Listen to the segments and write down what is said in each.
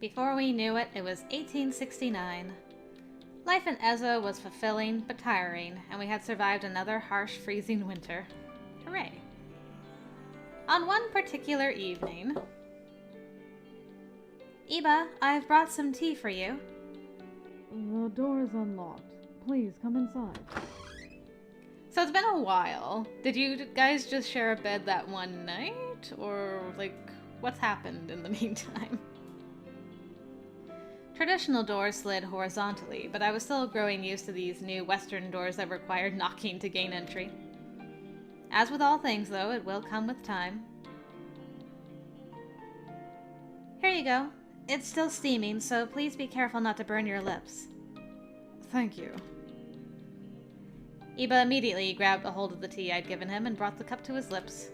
Before we knew it, it was 1869. Life in Ezo was fulfilling but tiring, and we had survived another harsh, freezing winter. Hooray. On one particular evening... Iba, I've brought some tea for you. The door is unlocked. Please, come inside. So it's been a while. Did you guys just share a bed that one night? Or, like, what's happened in the meantime? Traditional doors slid horizontally, but I was still growing used to these new Western doors that required knocking to gain entry. As with all things, though, it will come with time. Here you go. It's still steaming, so please be careful not to burn your lips. Thank you. Iba immediately grabbed a hold of the tea I'd given him and brought the cup to his lips.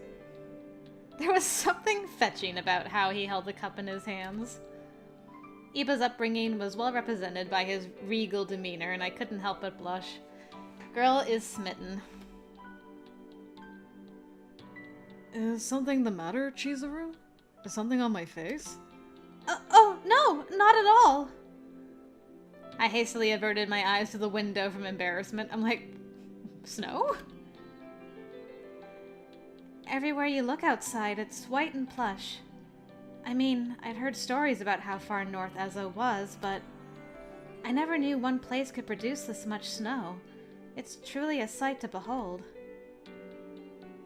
There was something fetching about how he held the cup in his hands. Iba's upbringing was well represented by his regal demeanor, and I couldn't help but blush. Girl is smitten. Is something the matter, Chizuru? Is something on my face? Oh, no, not at all. I hastily averted my eyes to the window from embarrassment. I'm like, snow? Everywhere you look outside, it's white and plush. I mean, I'd heard stories about how far north Ezo was, but I never knew one place could produce this much snow. It's truly a sight to behold.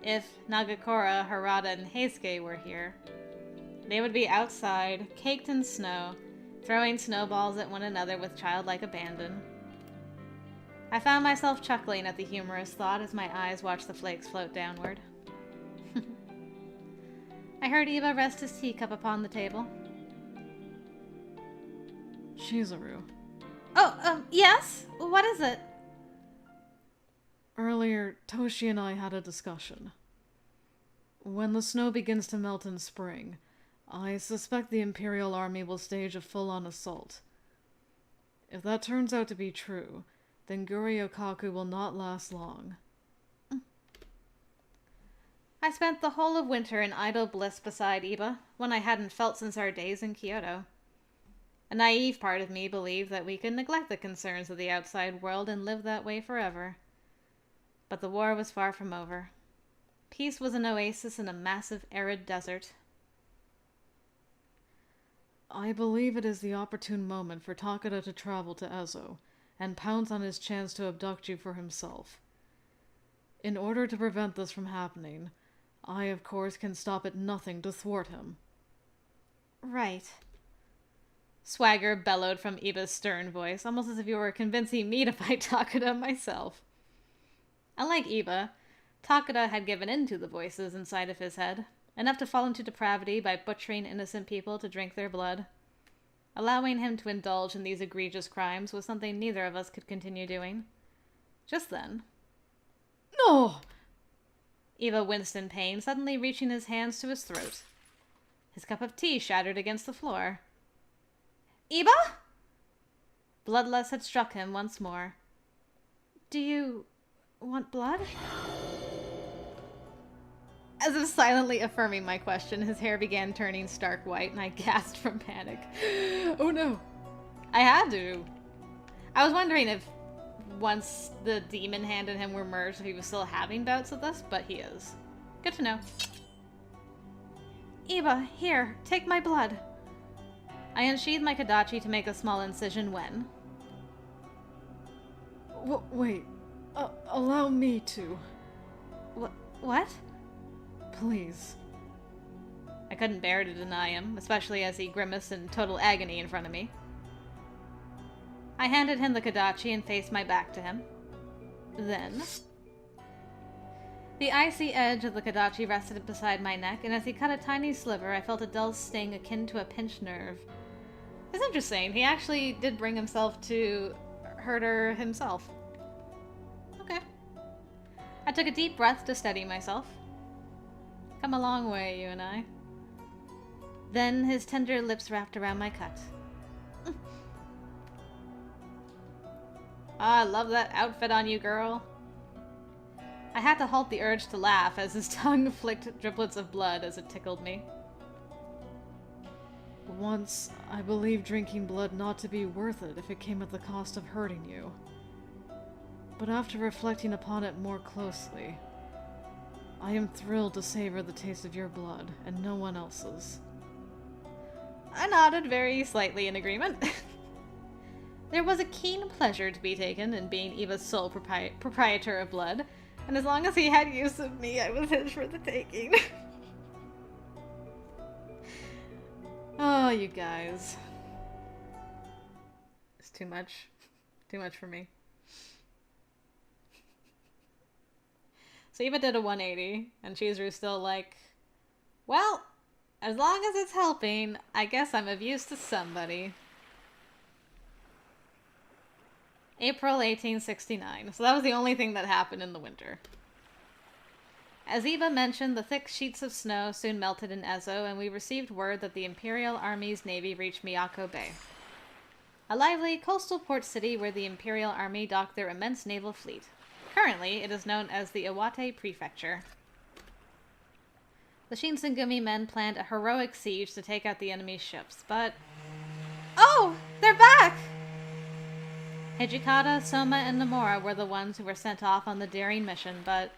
If Nagakura, Harada, and Heisuke were here, they would be outside, caked in snow, throwing snowballs at one another with childlike abandon. I found myself chuckling at the humorous thought as my eyes watched the flakes float downward. I heard Iba rest his teacup upon the table. Chizuru. Oh, yes? What is it? Earlier, Toshi and I had a discussion. When the snow begins to melt in spring, I suspect the Imperial Army will stage a full-on assault. If that turns out to be true, then Guryokaku will not last long. I spent the whole of winter in idle bliss beside Iba, one I hadn't felt since our days in Kyoto. A naive part of me believed that we could neglect the concerns of the outside world and live that way forever. But the war was far from over. Peace was an oasis in a massive arid desert. I believe it is the opportune moment for Takada to travel to Ezo and pounce on his chance to abduct you for himself. In order to prevent this from happening, I, of course, can stop at nothing to thwart him. Right. Swagger bellowed from Iba's stern voice, almost as if you were convincing me to fight Takada myself. Unlike Iba, Takada had given in to the voices inside of his head, enough to fall into depravity by butchering innocent people to drink their blood. Allowing him to indulge in these egregious crimes was something neither of us could continue doing. Just then... No! Iba winced in pain, suddenly reaching his hands to his throat. His cup of tea shattered against the floor. Iba? Bloodlust had struck him once more. Do you want blood? As if silently affirming my question, his hair began turning stark white, and I gasped from panic. Oh no! I had to. I was wondering if once the demon hand and him were merged, if he was still having bouts of this, but he is. Good to know. Iba, here, take my blood. I unsheathed my Kadachi to make a small incision when... Wait. Allow me to. What? Please. I couldn't bear to deny him, especially as he grimaced in total agony in front of me. I handed him the Kadachi and faced my back to him. Then... the icy edge of the Kadachi rested beside my neck, and as he cut a tiny sliver, I felt a dull sting akin to a pinched nerve. It's interesting, he actually did bring himself to hurt her himself. Okay. I took a deep breath to steady myself. Come a long way, you and I. Then his tender lips wrapped around my cut. I love that outfit on you, girl. I had to halt the urge to laugh as his tongue flicked driplets of blood as it tickled me. Once, I believed drinking blood not to be worth it if it came at the cost of hurting you. But after reflecting upon it more closely, I am thrilled to savor the taste of your blood and no one else's. I nodded very slightly in agreement. There was a keen pleasure to be taken in being Eva's sole proprietor of blood, and as long as he had use of me, I was his for the taking. Oh, you guys. It's too much. Too much for me. So Eva did a 180, and Chizuru's still like, well, as long as it's helping, I guess I'm of use to somebody. April 1869. So that was the only thing that happened in the winter. As Eva mentioned, the thick sheets of snow soon melted in Ezo, and we received word that the Imperial Army's navy reached Miyako Bay, a lively coastal port city where the Imperial Army docked their immense naval fleet. Currently, it is known as the Iwate Prefecture. The Shinsengumi men planned a heroic siege to take out the enemy's ships, but... Oh! They're back! Hijikata, Soma, and Nomura were the ones who were sent off on the daring mission, but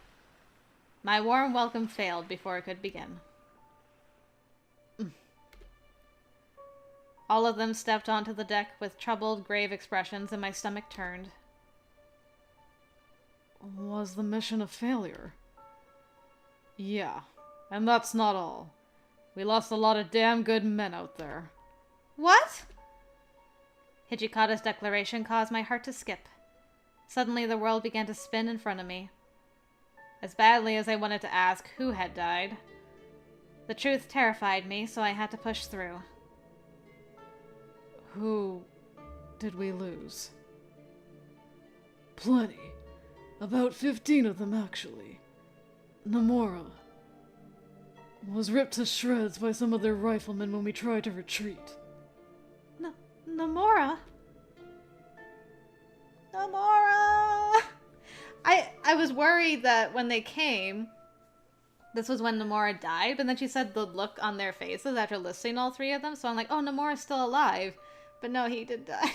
my warm welcome failed before it could begin. All of them stepped onto the deck with troubled, grave expressions, and my stomach turned. Was the mission a failure? Yeah, and that's not all. We lost a lot of damn good men out there. What? Hijikata's declaration caused my heart to skip. Suddenly the world began to spin in front of me. As badly as I wanted to ask who had died, the truth terrified me, so I had to push through. Who did we lose? Plenty. About 15 of them, actually. Nomura was ripped to shreds by some of their riflemen when we tried to retreat. Nomura? Nomura! I was worried that when they came, this was when Nomura died, but then she said the look on their faces after listing all three of them, so I'm like, oh, Nomura's still alive. But no, he did die.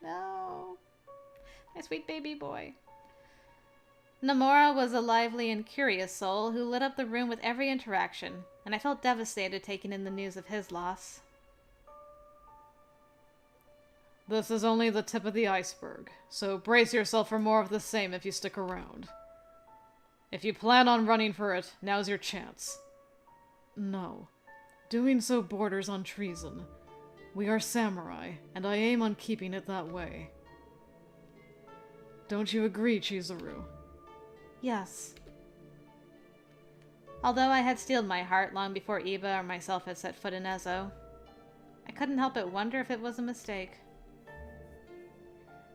No. My sweet baby boy. Nomura was a lively and curious soul who lit up the room with every interaction, and I felt devastated taking in the news of his loss. This is only the tip of the iceberg, so brace yourself for more of the same if you stick around. If you plan on running for it, now's your chance. No. Doing so borders on treason. We are samurai, and I aim on keeping it that way. Don't you agree, Chizuru? Yes. Although I had steeled my heart long before Eva or myself had set foot in Ezo, I couldn't help but wonder if it was a mistake.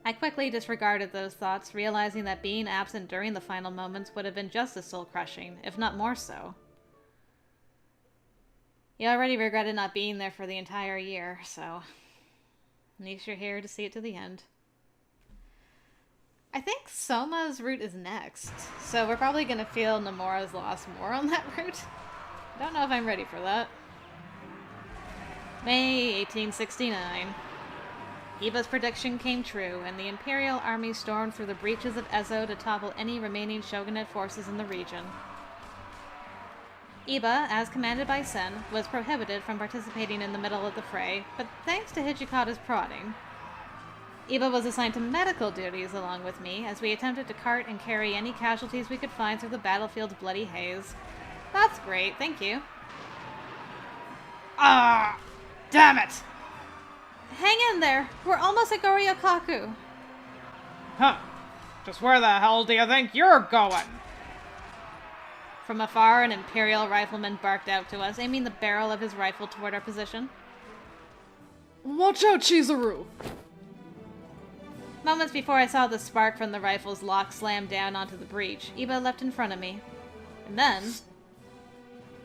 I quickly disregarded those thoughts, realizing that being absent during the final moments would have been just as soul-crushing, if not more so. You already regretted not being there for the entire year, so at least you're here to see it to the end. I think Soma's route is next, so we're probably going to feel Nomura's loss more on that route. I don't know if I'm ready for that. May 1869. Eva's prediction came true, and the Imperial Army stormed through the breaches of Ezo to topple any remaining shogunate forces in the region. Iba, as commanded by Sen, was prohibited from participating in the middle of the fray, but thanks to Hijikata's prodding, Iba was assigned to medical duties along with me as we attempted to cart and carry any casualties we could find through the battlefield's bloody haze. That's great, thank you. Ah! Damn it! Hang in there, we're almost at Goryokaku. Huh. Just where the hell do you think you're going? From afar, an Imperial rifleman barked out to us, aiming the barrel of his rifle toward our position. Watch out, Chizuru! Moments before I saw the spark from the rifle's lock slam down onto the breach, Iba leapt in front of me. And then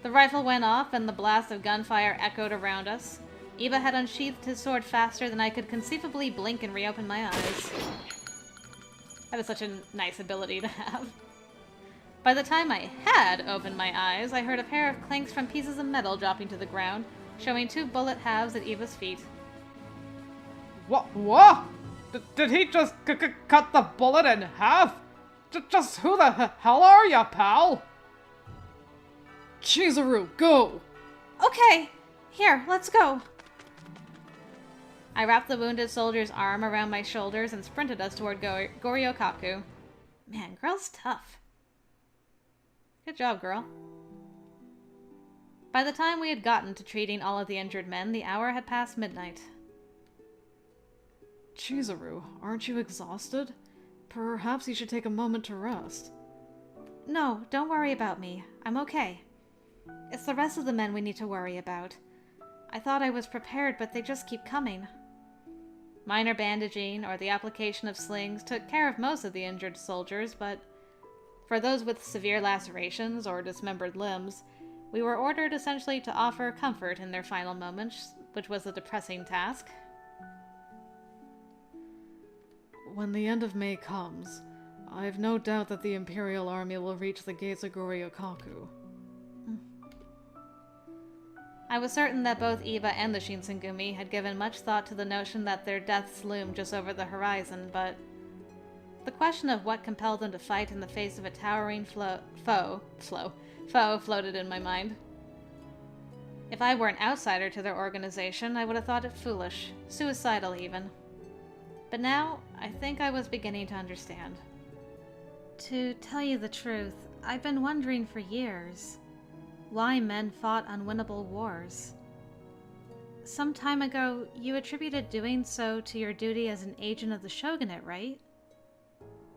the rifle went off and the blast of gunfire echoed around us. Iba had unsheathed his sword faster than I could conceivably blink and reopen my eyes. That is such a nice ability to have. By the time I had opened my eyes, I heard a pair of clanks from pieces of metal dropping to the ground, showing 2 bullet halves at Eva's feet. What? Did he just cut the bullet in half? Just who the hell are ya, pal? Chizuru, go! Okay, here, let's go. I wrapped the wounded soldier's arm around my shoulders and sprinted us toward Goryokaku. Man, girl's tough. Good job, girl. By the time we had gotten to treating all of the injured men, the hour had passed midnight. Chizuru, aren't you exhausted? Perhaps you should take a moment to rest. No, don't worry about me. I'm okay. It's the rest of the men we need to worry about. I thought I was prepared, but they just keep coming. Minor bandaging or the application of slings took care of most of the injured soldiers, but for those with severe lacerations or dismembered limbs, we were ordered essentially to offer comfort in their final moments, which was a depressing task. When the end of May comes, I've no doubt that the Imperial Army will reach the gates of Goryokaku. I was certain that both Eva and the Shinsengumi had given much thought to the notion that their deaths loomed just over the horizon, but the question of what compelled them to fight in the face of a towering foe floated in my mind. If I were an outsider to their organization, I would have thought it foolish, suicidal even. But now, I think I was beginning to understand. To tell you the truth, I've been wondering for years why men fought unwinnable wars. Some time ago, you attributed doing so to your duty as an agent of the shogunate, right?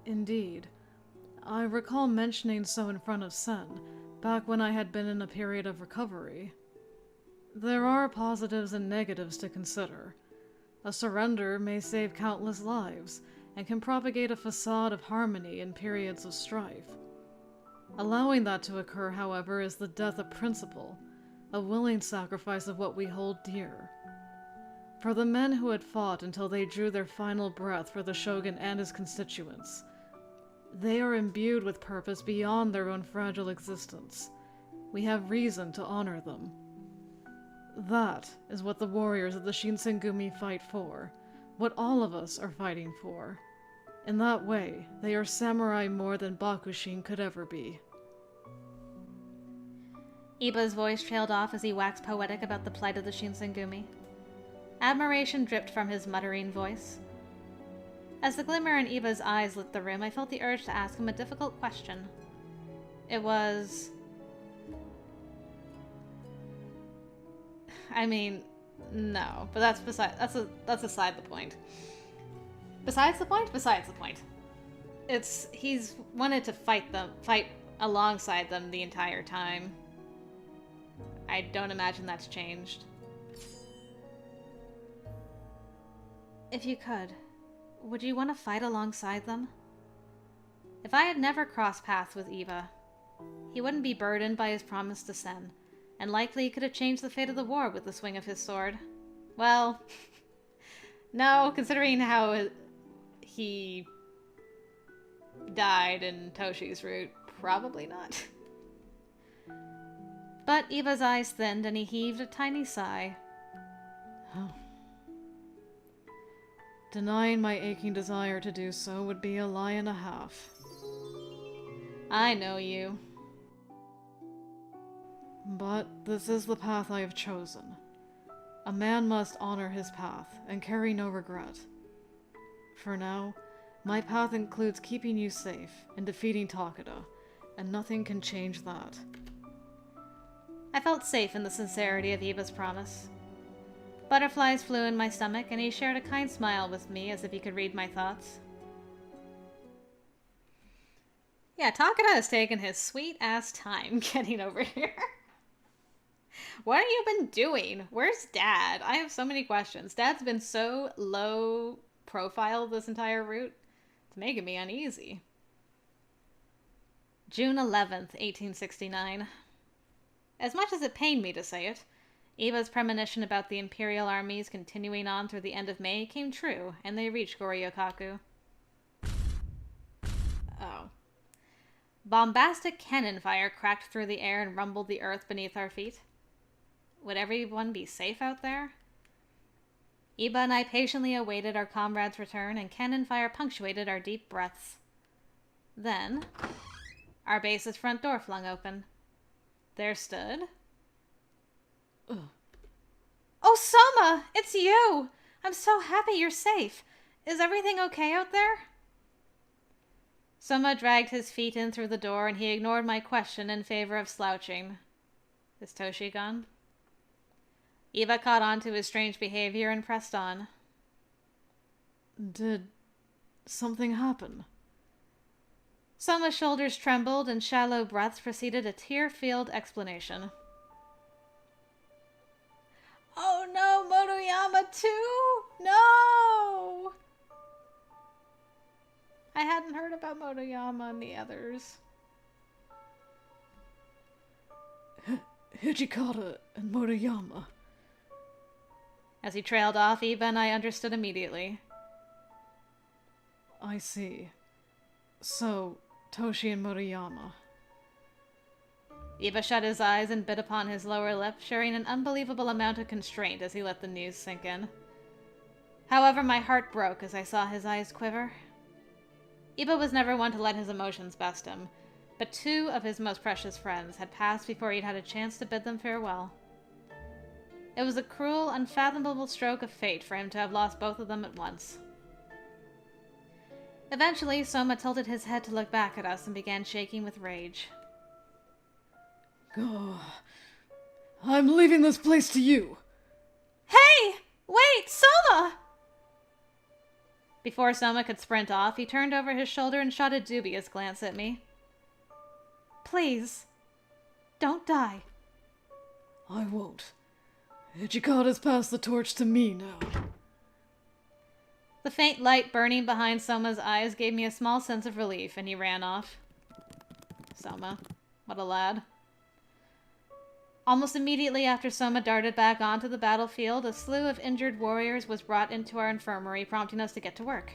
Indeed. I recall mentioning so in front of Sen, back when I had been in a period of recovery. There are positives and negatives to consider. A surrender may save countless lives, and can propagate a facade of harmony in periods of strife. Allowing that to occur, however, is the death of principle, a willing sacrifice of what we hold dear. For the men who had fought until they drew their final breath for the shogun and his constituents, they are imbued with purpose beyond their own fragile existence. We have reason to honor them. That is what the warriors of the Shinsengumi fight for, what all of us are fighting for. In that way, they are samurai more than Bakushin could ever be. Iba's voice trailed off as he waxed poetic about the plight of the Shinsengumi. Admiration dripped from his muttering voice. As the glimmer in Iba's eyes lit the room, I felt the urge to ask him a difficult question. It was... I mean, no, but that's beside the point. Besides the point? Besides the point. He's wanted to fight alongside them the entire time. I don't imagine that's changed. If you could, would you want to fight alongside them? If I had never crossed paths with Eva, he wouldn't be burdened by his promise to Sen, and likely could have changed the fate of the war with the swing of his sword. Well, no, considering how he died in Toshi's route, probably not. But Eva's eyes thinned and he heaved a tiny sigh. Oh. Denying my aching desire to do so would be a lie and a half. I know you. But this is the path I have chosen. A man must honor his path and carry no regret. For now, my path includes keeping you safe and defeating Takada, and nothing can change that. I felt safe in the sincerity of Eva's promise. Butterflies flew in my stomach, and he shared a kind smile with me as if he could read my thoughts. Yeah, Takada has taken his sweet-ass time getting over here. What have you been doing? Where's Dad? I have so many questions. Dad's been so low profile this entire route. It's making me uneasy. June 11th, 1869. As much as it pained me to say it, Eva's premonition about the Imperial armies continuing on through the end of May came true, and they reached Goryokaku. Oh. Bombastic cannon fire cracked through the air and rumbled the earth beneath our feet. Would everyone be safe out there? Iba and I patiently awaited our comrade's return, and cannon fire punctuated our deep breaths. Then, our base's front door flung open. There stood... Oh, Soma! It's you! I'm so happy you're safe. Is everything okay out there? Soma dragged his feet in through the door, and he ignored my question in favor of slouching. Is Toshi gone? Eva caught on to his strange behavior and pressed on. Did something happen? Soma's shoulders trembled, and shallow breaths preceded a tear-filled explanation. Oh no, Motoyama too! No! I hadn't heard about Motoyama and the others. Hijikata and Motoyama. As he trailed off, Iba and I understood immediately. I see. So, Toshi and Motoyama. Iba shut his eyes and bit upon his lower lip, showing an unbelievable amount of constraint as he let the news sink in. However, my heart broke as I saw his eyes quiver. Iba was never one to let his emotions best him, but 2 of his most precious friends had passed before he'd had a chance to bid them farewell. It was a cruel, unfathomable stroke of fate for him to have lost both of them at once. Eventually, Soma tilted his head to look back at us and began shaking with rage. I'm leaving this place to you. Hey! Wait, Soma! Before Soma could sprint off, he turned over his shoulder and shot a dubious glance at me. Please, don't die. I won't. Hijikata's passed the torch to me now. The faint light burning behind Soma's eyes gave me a small sense of relief, and he ran off. Soma, what a lad. Almost immediately after Soma darted back onto the battlefield, a slew of injured warriors was brought into our infirmary, prompting us to get to work.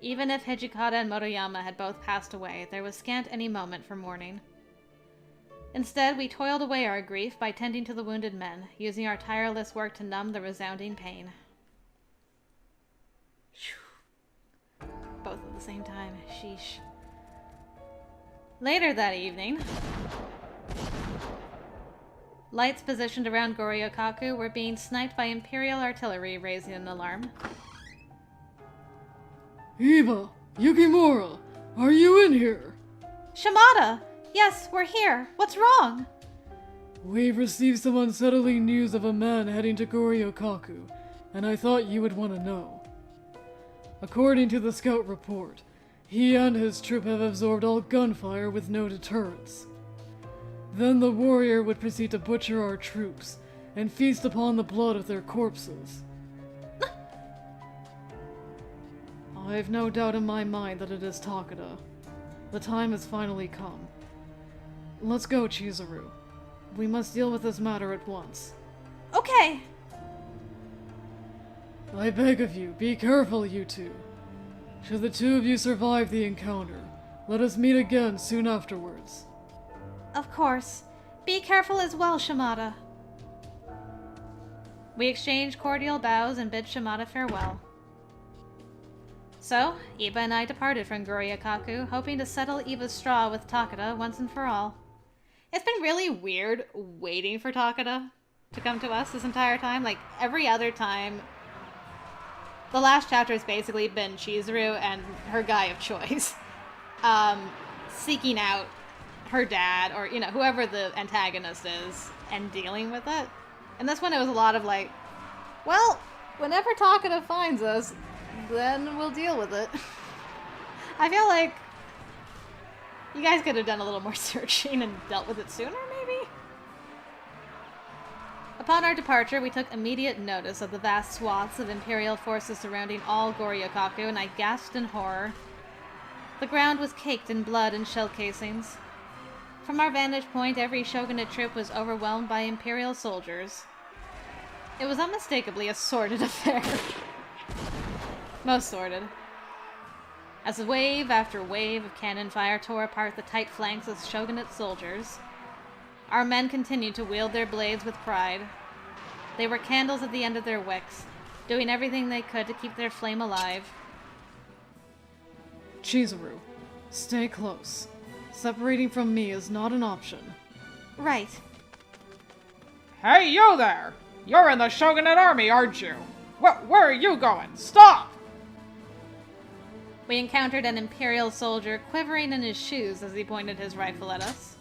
Even if Hijikata and Motoyama had both passed away, there was scant any moment for mourning. Instead, we toiled away our grief by tending to the wounded men, using our tireless work to numb the resounding pain. Both at the same time. Sheesh. Later that evening, lights positioned around Goryokaku were being sniped by Imperial artillery, raising an alarm. Iba! Yukimura! Are you in here? Shimada! Yes, we're here. What's wrong? We've received some unsettling news of a man heading to Goryokaku, and I thought you would want to know. According to the scout report, he and his troop have absorbed all gunfire with no deterrence. Then the warrior would proceed to butcher our troops and feast upon the blood of their corpses. I've no doubt in my mind that it is Takada. The time has finally come. Let's go, Chizuru. We must deal with this matter at once. Okay. I beg of you, be careful, you two. Should the 2 of you survive the encounter, let us meet again soon afterwards. Of course. Be careful as well, Shimada. We exchanged cordial bows and bid Shimada farewell. So, Iba and I departed from Goryokaku, hoping to settle Iba's straw with Takada once and for all. It's been really weird waiting for Takada to come to us this entire time. Like, every other time, the last chapter has basically been Chizuru and her guy of choice seeking out her dad, or, you know, whoever the antagonist is, and dealing with it. And this one, it was a lot of like, well, whenever Takada finds us, then we'll deal with it. I feel like you guys could have done a little more searching and dealt with it sooner, maybe? Upon our departure, we took immediate notice of the vast swaths of Imperial forces surrounding all Goryokaku, and I gasped in horror. The ground was caked in blood and shell casings. From our vantage point, every shogunate troop was overwhelmed by Imperial soldiers. It was unmistakably a sordid affair. Most sordid. As wave after wave of cannon fire tore apart the tight flanks of shogunate soldiers, Our men continued to wield their blades with pride. They were candles at the end of their wicks, doing everything they could to keep their flame alive. Chizuru, stay close. Separating from me is not an option. Right. Hey, you there! You're in the Shogunate army, aren't you? Where are you going? Stop! We encountered an Imperial soldier quivering in his shoes as he pointed his rifle at us.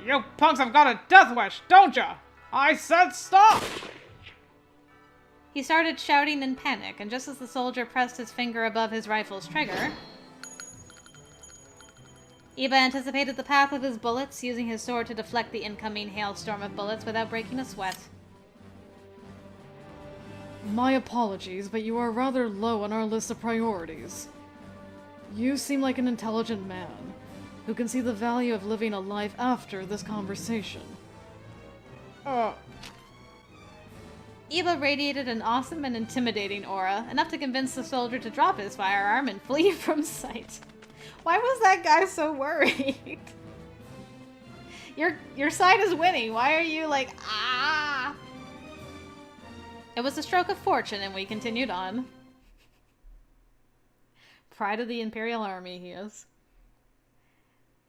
You punks have got a death wish, don't ya? I said stop! He started shouting in panic, and just as the soldier pressed his finger above his rifle's trigger, Iba anticipated the path of his bullets, using his sword to deflect the incoming hailstorm of bullets without breaking a sweat. My apologies, but you are rather low on our list of priorities. You seem like an intelligent man, who can see the value of living a life after this conversation. Iba radiated an awesome and intimidating aura, enough to convince the soldier to drop his firearm and flee from sight. Why was that guy so worried? Your side is winning. Why are you like, ah? It was a stroke of fortune, and we continued on. Pride of the Imperial Army, he is.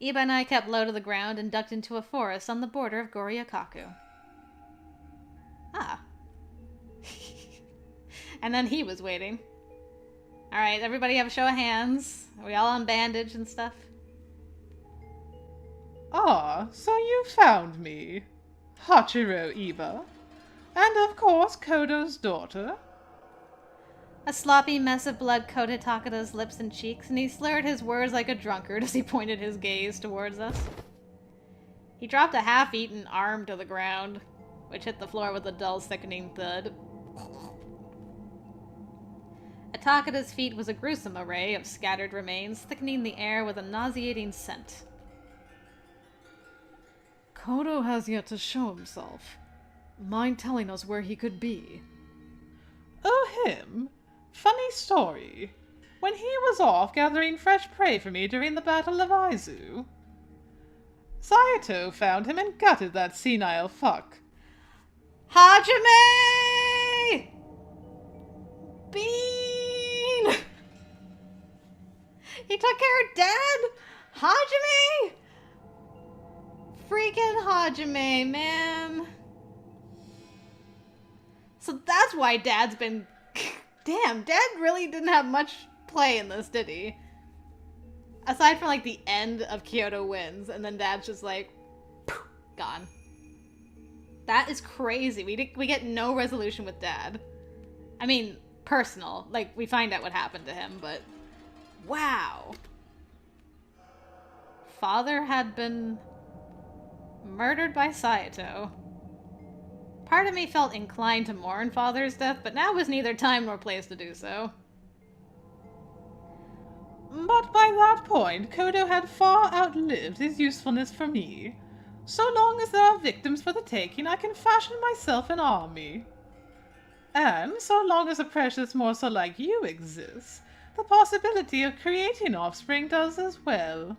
Iba and I kept low to the ground and ducked into a forest on the border of Goryakaku. Ah. And then he was waiting. Alright, everybody have a show of hands. Are we all on bandage and stuff? Ah, so you found me. Hachiro Iba. And of course, Kodo's daughter. A sloppy mess of blood coated Takada's lips and cheeks, and he slurred his words like a drunkard as he pointed his gaze towards us. He dropped a half-eaten arm to the ground, which hit the floor with a dull, sickening thud. At Takada's feet was a gruesome array of scattered remains, thickening the air with a nauseating scent. Kodo has yet to show himself. Mind telling us where he could be? Oh, him? Funny story. When he was off gathering fresh prey for me during the Battle of Aizu, Saito found him and gutted that senile fuck. Hajime! Bean! He took care of Dad? Hajime? Freaking Hajime, man. So that's why Dad's been... Damn, Dad really didn't have much play in this, did he? Aside from, like, the end of Kyoto Winds, and then Dad's just like, poof, gone. That is crazy. We get no resolution with Dad. I mean, personal. Like, we find out what happened to him, but... Wow. Father had been murdered by Saito. Part of me felt inclined to mourn Father's death, but now was neither time nor place to do so. But by that point, Kodo had far outlived his usefulness for me. So long as there are victims for the taking, I can fashion myself an army. And so long as a precious morsel like you exists, the possibility of creating offspring does as well.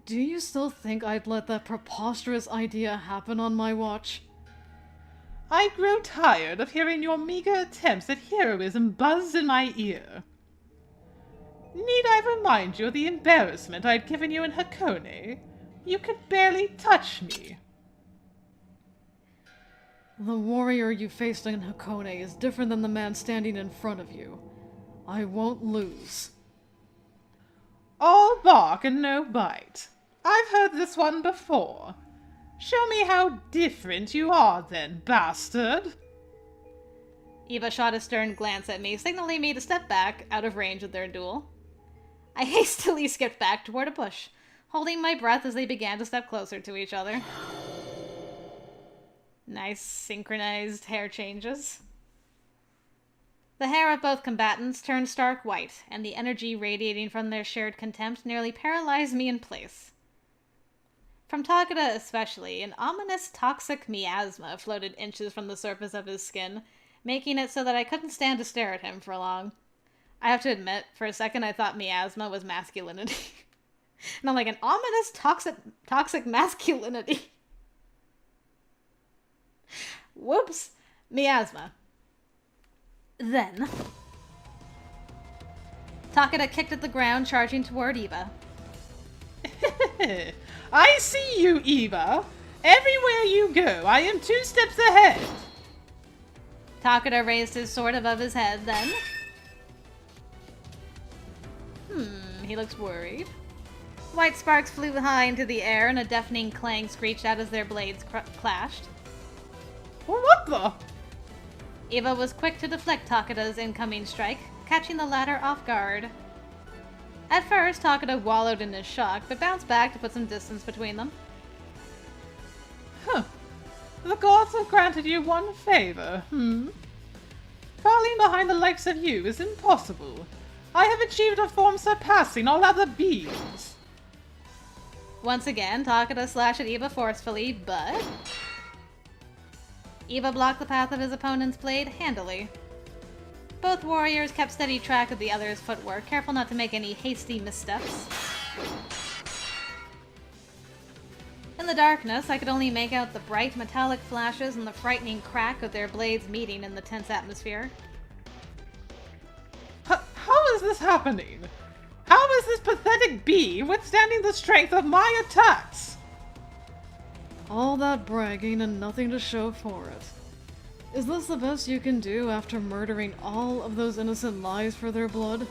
Do you still think I'd let that preposterous idea happen on my watch? I grow tired of hearing your meager attempts at heroism buzz in my ear. Need I remind you of the embarrassment I'd given you in Hakone? You could barely touch me. The warrior you faced in Hakone is different than the man standing in front of you. I won't lose. All bark and no bite. I've heard this one before. Show me how different you are then, bastard. Iba shot a stern glance at me, signaling me to step back, out of range of their duel. I hastily skipped back toward a bush, holding my breath as they began to step closer to each other. Nice synchronized hair changes. The hair of both combatants turned stark white, and the energy radiating from their shared contempt nearly paralyzed me in place. From Takada especially, an ominous toxic miasma floated inches from the surface of his skin, making it so that I couldn't stand to stare at him for long. I have to admit, for a second I thought miasma was masculinity. And I'm like, an ominous toxic masculinity. Whoops. Miasma. Then, Takada kicked at the ground, charging toward Eva. I see you, Eva. Everywhere you go, I am 2 steps ahead. Takada raised his sword above his head, then... he looks worried. White sparks flew high into the air, and a deafening clang screeched out as their blades clashed. What the? Eva was quick to deflect Takada's incoming strike, catching the latter off guard. At first, Takada wallowed in his shock, but bounced back to put some distance between them. Huh. The gods have granted you one favor, Falling behind the likes of you is impossible. I have achieved a form surpassing all other beings. Once again, Takada slashed at Eva forcefully, but... Eva blocked the path of his opponent's blade handily. Both warriors kept steady track of the other's footwork, careful not to make any hasty missteps. In the darkness, I could only make out the bright metallic flashes and the frightening crack of their blades meeting in the tense atmosphere. How is this happening? How is this pathetic being withstanding the strength of my attacks? All that bragging and nothing to show for it. Is this the best you can do after murdering all of those innocent lives for their blood?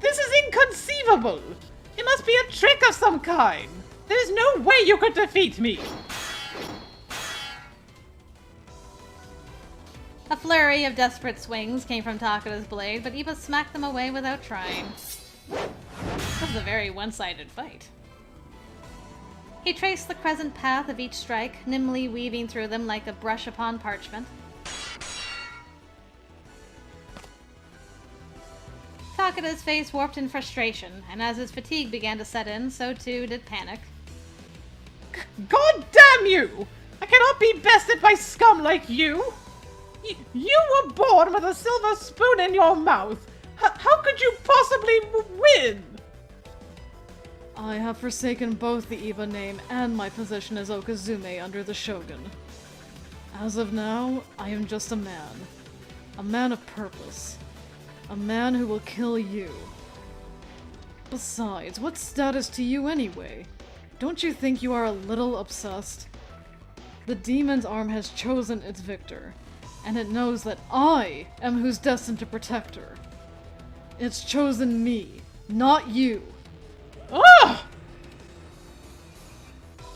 This is inconceivable! It must be a trick of some kind! There is no way you could defeat me! A flurry of desperate swings came from Takada's blade, but Eva smacked them away without trying. This was a very one-sided fight. He traced the crescent path of each strike, nimbly weaving through them like a brush upon parchment. Takada's face warped in frustration, and as his fatigue began to set in, so too did panic. God damn you! I cannot be bested by scum like you! You were born with a silver spoon in your mouth! How could you possibly win? I have forsaken both the Eva name and my position as Okazume under the Shogun. As of now, I am just a man. A man of purpose. A man who will kill you. Besides, what status to you anyway? Don't you think you are a little obsessed? The demon's arm has chosen its victor, and it knows that I am who's destined to protect her. It's chosen me, not you. Ugh!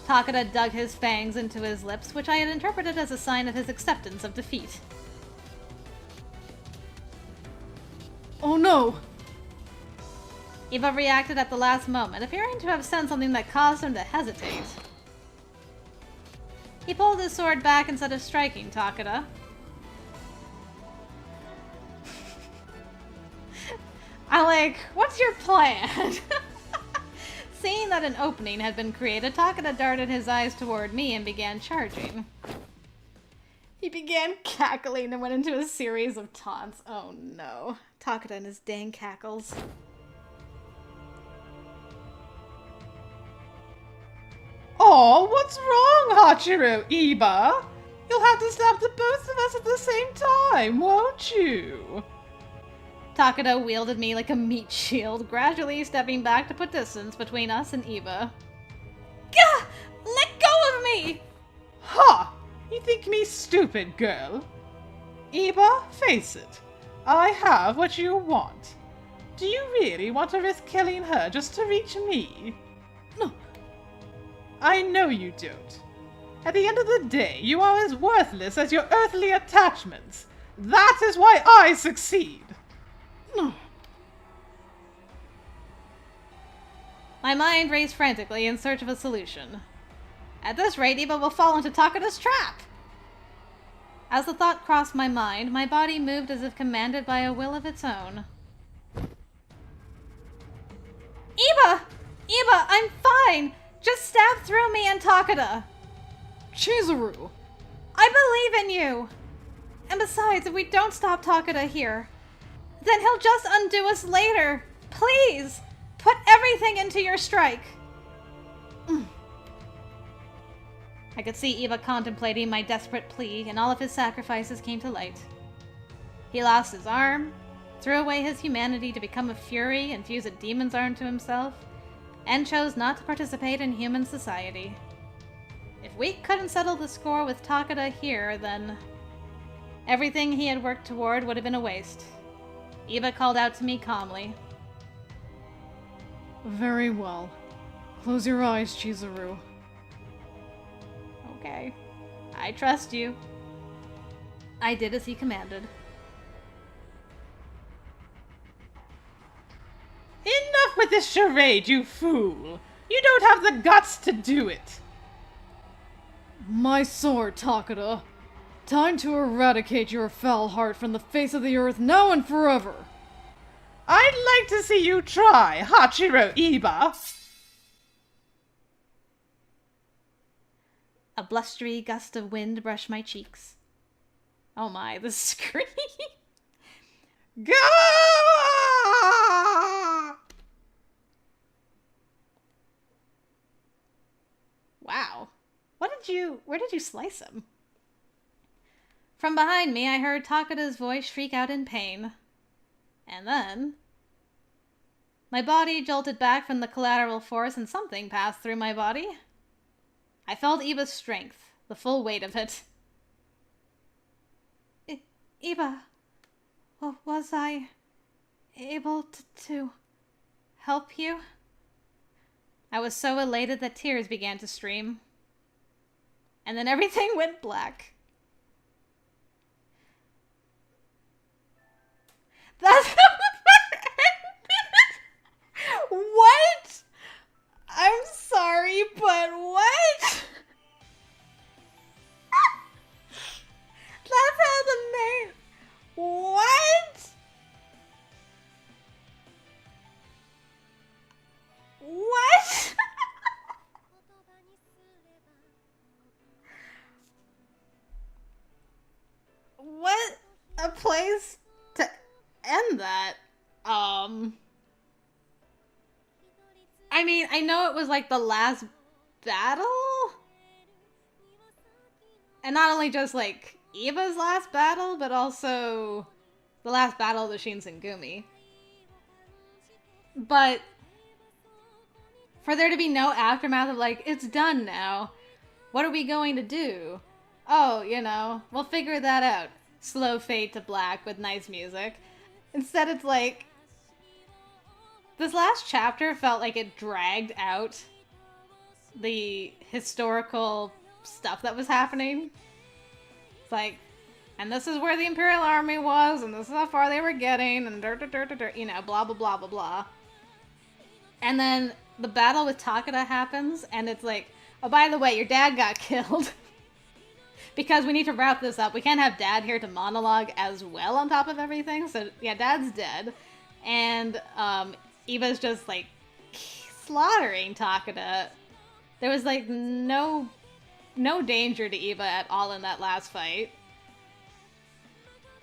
Takada dug his fangs into his lips, which I had interpreted as a sign of his acceptance of defeat. Oh no! Eva reacted at the last moment, appearing to have said something that caused him to hesitate. He pulled his sword back instead of striking Takada. I'm like, what's your plan? Seeing that an opening had been created, Takada darted his eyes toward me and began charging. He began cackling and went into a series of taunts. Oh no. Takada and his dang cackles. Oh, what's wrong, Hachiro, Eva? You'll have to stab the both of us at the same time, won't you? Takada wielded me like a meat shield, gradually stepping back to put distance between us and Eva. Gah! Let go of me! Ha! You think me stupid, girl? Eva, face it. I have what you want. Do you really want to risk killing her just to reach me? No. I know you don't. At the end of the day, you are as worthless as your earthly attachments. That is why I succeed. No. My mind raced frantically in search of a solution. At this rate, Eva will fall into Takada's trap! As the thought crossed my mind, my body moved as if commanded by a will of its own. Eva! Eva, I'm fine! Just stab through me and Takada! Chizuru! I believe in you! And besides, if we don't stop Takada here, then he'll just undo us later. Please! Put everything into your strike! I could see Iba contemplating my desperate plea, and all of his sacrifices came to light. He lost his arm, threw away his humanity to become a fury and fuse a demon's arm to himself, and chose not to participate in human society. If we couldn't settle the score with Takada here, then everything he had worked toward would have been a waste. Iba called out to me calmly. Very well. Close your eyes, Chizuru. Okay. I trust you. I did as he commanded. Enough with this charade, you fool! You don't have the guts to do it! My sword, Takada. Time to eradicate your foul heart from the face of the earth now and forever! I'd like to see you try, Hachiro Iba! A blustery gust of wind brushed my cheeks. Oh my, the scream! Gah! Wow. Where did you slice him? From behind me, I heard Takada's voice shriek out in pain. And then my body jolted back from the collateral force and something passed through my body. I felt Iba's strength, the full weight of it. Iba, was I able to help you? I was so elated that tears began to stream. And then everything went black. That's how it ended! What? I'm sorry, but what? That's how the name... What? What? What a place to end that. I mean, I know it was like the last battle? And not only just like Iba's last battle, but also the last battle of the Shinsengumi. But for there to be no aftermath of like, it's done now. What are we going to do? Oh, we'll figure that out. Slow fade to black with nice music. Instead, it's like, this last chapter felt like it dragged out the historical stuff that was happening. It's like, and this is where the Imperial Army was, and this is how far they were getting, and blah, blah, blah, blah, blah. And then the battle with Takada happens, and it's like, oh, by the way, your dad got killed. Because we need to wrap this up. We can't have Dad here to monologue as well on top of everything. So, yeah, Dad's dead. And Iba's just, like, slaughtering Takada. There was, like, no danger to Iba at all in that last fight.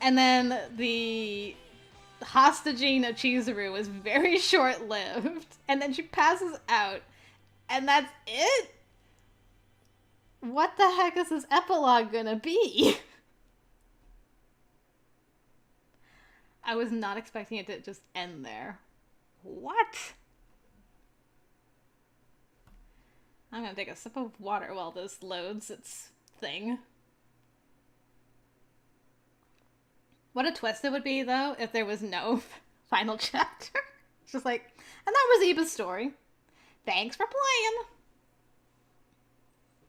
And then the hostaging of Chizuru was very short-lived. And then she passes out. And that's it? What the heck is this epilogue gonna be? I was not expecting it to just end there. What? I'm gonna take a sip of water while this loads its thing. What a twist it would be, though, if there was no final chapter. It's just like, and that was Iba's story. Thanks for playing.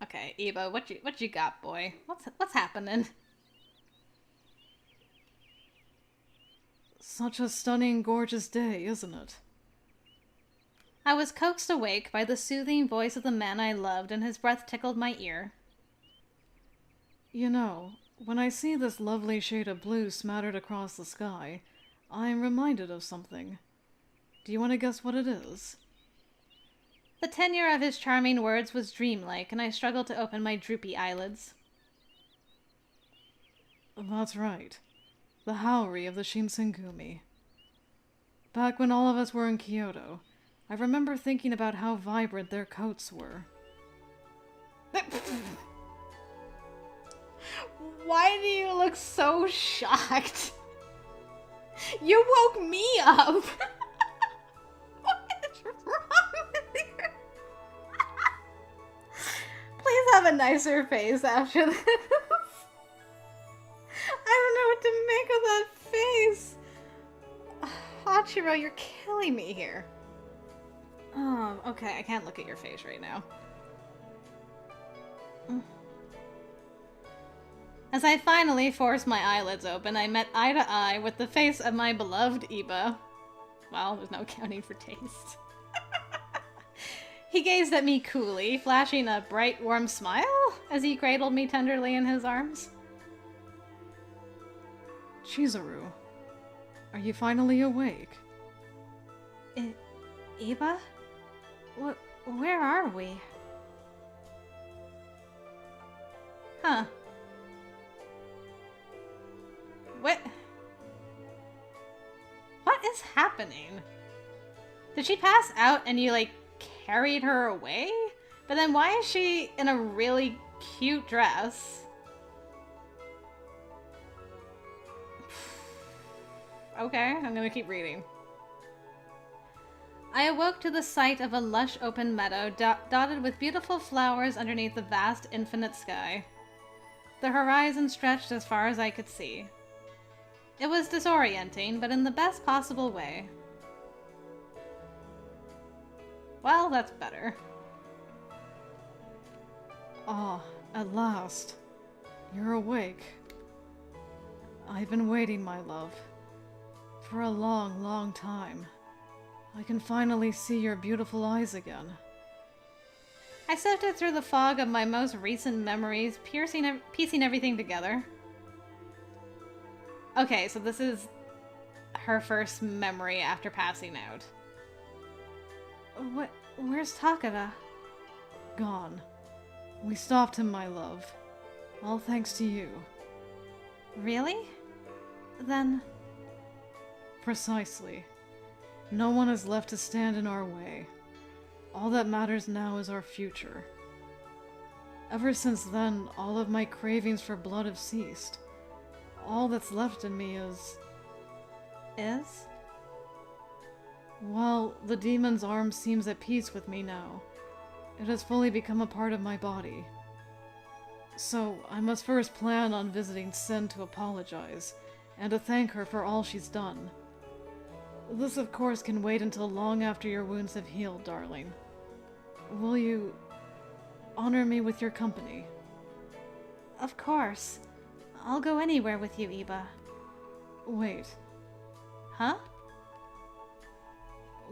Okay, Iba, what you got, boy? What's happening? Such a stunning, gorgeous day, isn't it? I was coaxed awake by the soothing voice of the man I loved, and his breath tickled my ear. When I see this lovely shade of blue smattered across the sky, I'm reminded of something. Do you want to guess what it is? The tenor of his charming words was dreamlike, and I struggled to open my droopy eyelids. That's right. The Haori of the Shinsengumi. Back when all of us were in Kyoto, I remember thinking about how vibrant their coats were. Why do you look so shocked? You woke me up! What is wrong with you? Please have a nicer face after this. I don't know what to make of that face. Hachiro, you're killing me here. Oh, okay, I can't look at your face right now. As I finally forced my eyelids open, I met eye to eye with the face of my beloved Iba. Well, there's no accounting for taste. He gazed at me coolly, flashing a bright, warm smile as he cradled me tenderly in his arms. Chizuru, are you finally awake? Iba? Where are we? Huh. What is happening? Did she pass out and you, like, carried her away? But then why is she in a really cute dress? Okay, I'm gonna keep reading. I awoke to the sight of a lush open meadow dotted with beautiful flowers underneath the vast infinite sky. The horizon stretched as far as I could see. It was disorienting, but in the best possible way. Well, that's better. Ah, at last. You're awake. I've been waiting, my love. For a long, long time. I can finally see your beautiful eyes again. I sifted through the fog of my most recent memories, piecing everything together. Okay, so this is her first memory after passing out. Where's Takada? Gone. We stopped him, my love. All thanks to you. Really? Then... Precisely. No one is left to stand in our way. All that matters now is our future. Ever since then, all of my cravings for blood have ceased. All that's left in me is... Is? Well, the demon's arm seems at peace with me now. It has fully become a part of my body. So, I must first plan on visiting Sen to apologize, and to thank her for all she's done. This, of course, can wait until long after your wounds have healed, darling. Will you honor me with your company? Of course. I'll go anywhere with you, Iba. Wait. Huh?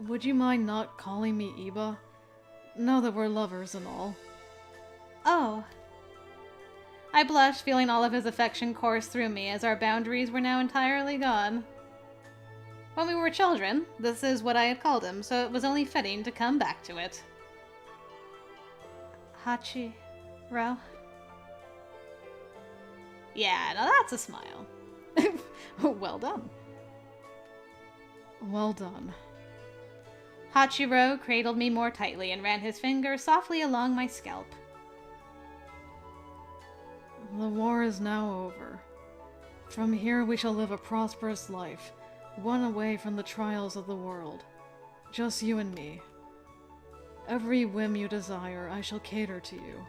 Would you mind not calling me Iba? Now that we're lovers and all. Oh. I blushed, feeling all of his affection course through me as our boundaries were now entirely gone. When we were children, this is what I had called him, so it was only fitting to come back to it. Hachiro? Yeah, now that's a smile. Well done. Well done. Hachiro cradled me more tightly and ran his finger softly along my scalp. The war is now over. From here we shall live a prosperous life, one away from the trials of the world. Just you and me. Every whim you desire, I shall cater to you.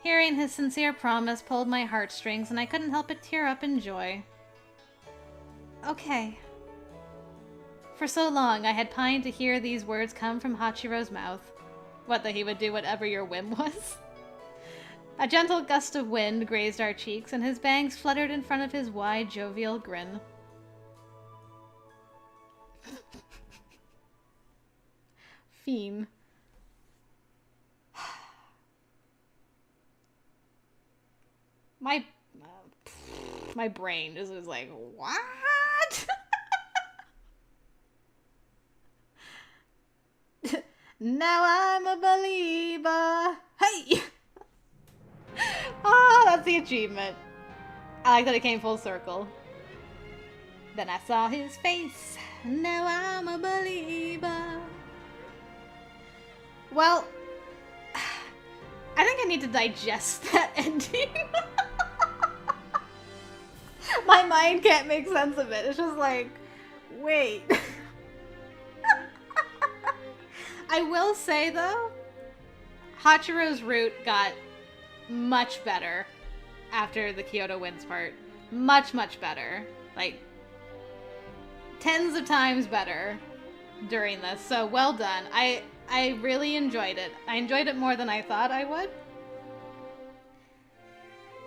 Hearing his sincere promise pulled my heartstrings, and I couldn't help but tear up in joy. Okay. For so long, I had pined to hear these words come from Hachiro's mouth. What, that he would do whatever your whim was? A gentle gust of wind grazed our cheeks, and his bangs fluttered in front of his wide, jovial grin. Fiend. My brain just was like, what? Now I'm a believer. Hey! Oh, that's the achievement. I like that it came full circle. Then I saw his face. Now I'm a believer. Well, I think I need to digest that ending. My mind can't make sense of it. It's just like, wait. I will say, though, Hachiro's route got much better after the Kyoto Winds part. Much, much better. Like, tens of times better during this. So, well done. I really enjoyed it. I enjoyed it more than I thought I would.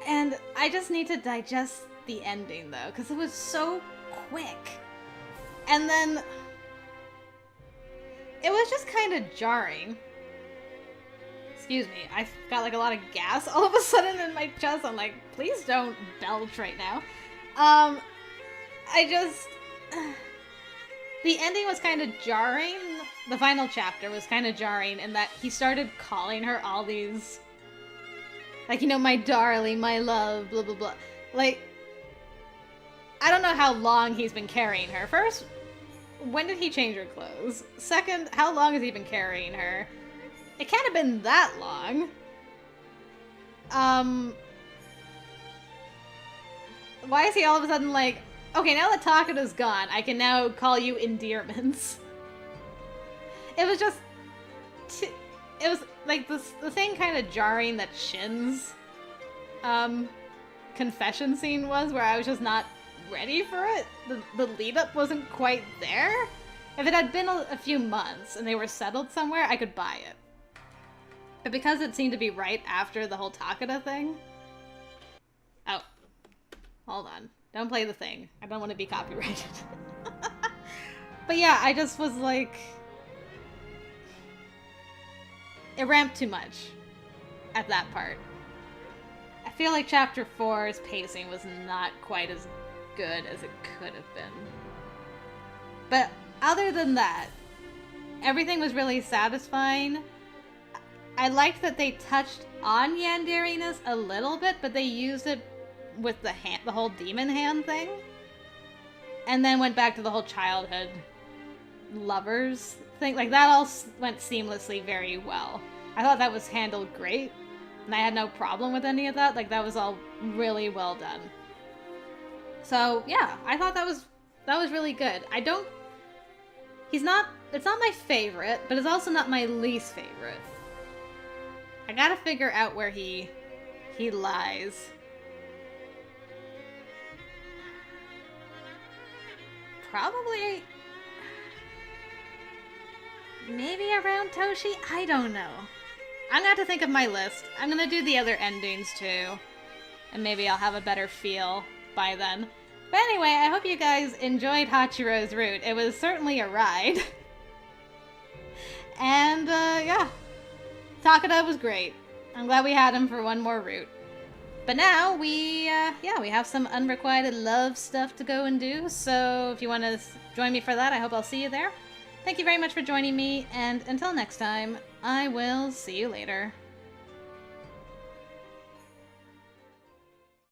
And I just need to digest the ending, though, because it was so quick. And then it was just kind of jarring. Excuse me, I got like a lot of gas all of a sudden in my chest. I'm like, please don't belch right now. The ending was kind of jarring. The final chapter was kind of jarring in that he started calling her all these, like, you know, my darling, my love, blah, blah, blah. Like, I don't know how long he's been carrying her. First, when did he change her clothes? Second, how long has he been carrying her? It can't have been that long. Why is he all of a sudden like, okay, now that Takada's gone, I can now call you endearments. It was just, it was like the thing kind of jarring that Shin's confession scene was, where I was just not ready for it. The lead up wasn't quite there. If it had been a few months and they were settled somewhere, I could buy it. But because it seemed to be right after the whole Takada thing. Oh, hold on. Don't play the thing. I don't want to be copyrighted. But yeah, I just was like, it ramped too much at that part. I feel like Chapter 4's pacing was not quite as good as it could have been. But other than that, everything was really satisfying. I liked that they touched on yandereness a little bit, but they used it with the whole demon hand thing. And then went back to the whole childhood lovers thing. Like, that all went seamlessly very well. I thought that was handled great, and I had no problem with any of that. Like, that was all really well done. So, yeah, I thought that was really good. It's not my favorite, but it's also not my least favorite. I gotta figure out where he lies. Probably maybe around Toshi? I don't know. I'm gonna have to think of my list. I'm gonna do the other endings too. And maybe I'll have a better feel by then. But anyway, I hope you guys enjoyed Hachiro's route. It was certainly a ride. And, yeah. Takada was great. I'm glad we had him for one more route. But now we have some unrequited love stuff to go and do. So if you want to join me for that, I hope I'll see you there. Thank you very much for joining me, and until next time, I will see you later.